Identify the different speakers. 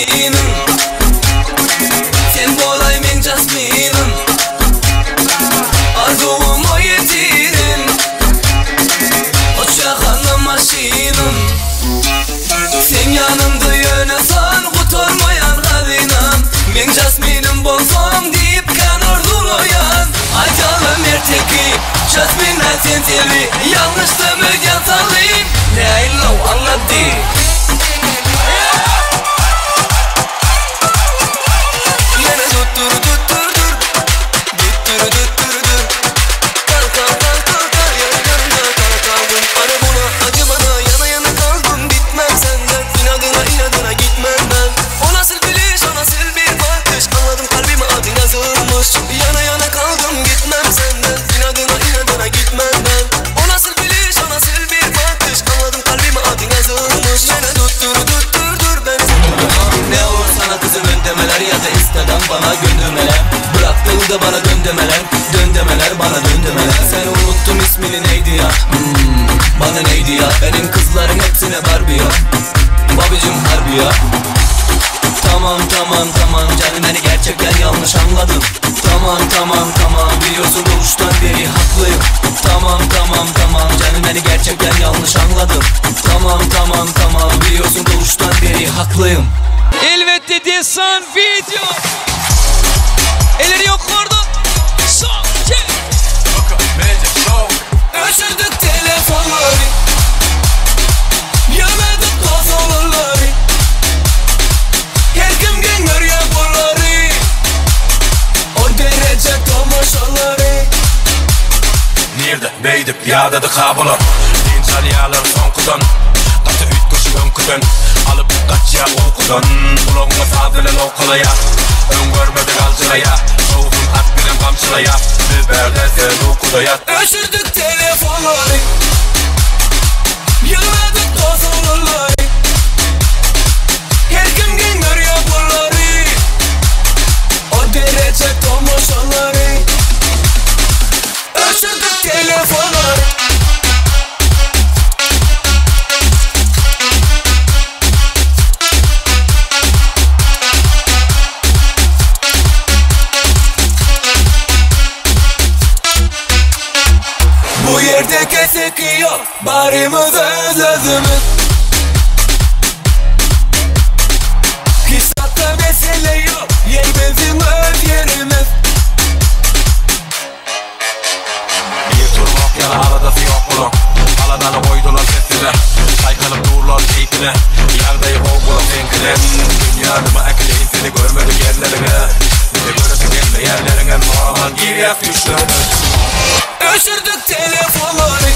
Speaker 1: jasminim. Sen bolay men jasminim. Arzuum o yetirim. Uçağanım maşinim. Sen yanımda yönesan kutormayan kadinam. Men jasminim bolsam deyip kan ordulayan. Aytalım erteki jasminle sen telvi. Yanlıştı mügen tanrıyım. La ilahe anladı. Yana yana kaldım gitmem senden. İnadına inadına gitmem ben. O nasıl biliş o nasıl bir bakış. Anladım kalbime adın yazılmış. Yine tuttur beni. Ne olur sana kızım öndemeler ya da Insta'dan bana göndermeler. Bıraktığında bana döndemeler. Döndemeler bana döndemeler. Sen unuttum ismini neydi ya? Bana neydi ya? Benim kızların hepsine Barbie ya. Babacım harbi ya. Tamam canım beni gerçekten yanlış anladın. Tamam biliyorsun doğuştan beri haklıyım. Tamam canım beni gerçekten yanlış anladın. Tamam biliyorsun doğuştan beri haklıyım.
Speaker 2: Elbette desan video. Elleri yok orada. Son iki.
Speaker 1: Öşürdük telefonları. Yemedik kazaları. Her kim gönür ya bunları. O derece tomaşaları.
Speaker 3: Nerede beydip yağdadı kabulur. İnsan yağlar son kudan. Katı ütköşü önküden. Alıp kaç ya okudan. Kulağına sağdılan okulaya. Ön görmedi kalçılaya. Soğukun at bilen kamçılaya. Bizlerde sen okudaya.
Speaker 1: Öşürdük telefonları. Yemedik kazaları. Her kim gönür ya bunları. O derece tomaşaları. Öşürdük telefonları. Bu yerde kesik yok. Barımız özümüz. Hisatta mesele yok. Yer bizim öz yerimiz.
Speaker 3: Bir turmak yana aladası yok bulun. Aladanı koydular sesine. Saykalıp dururlar keyfine. Yardayı kovgulam senkine. Dünyanıma ekle seni görmedik yerlerine. Bize göresi gelme yerlerine. Aman gir yak düşlerine.
Speaker 1: Öşürdük telefonları.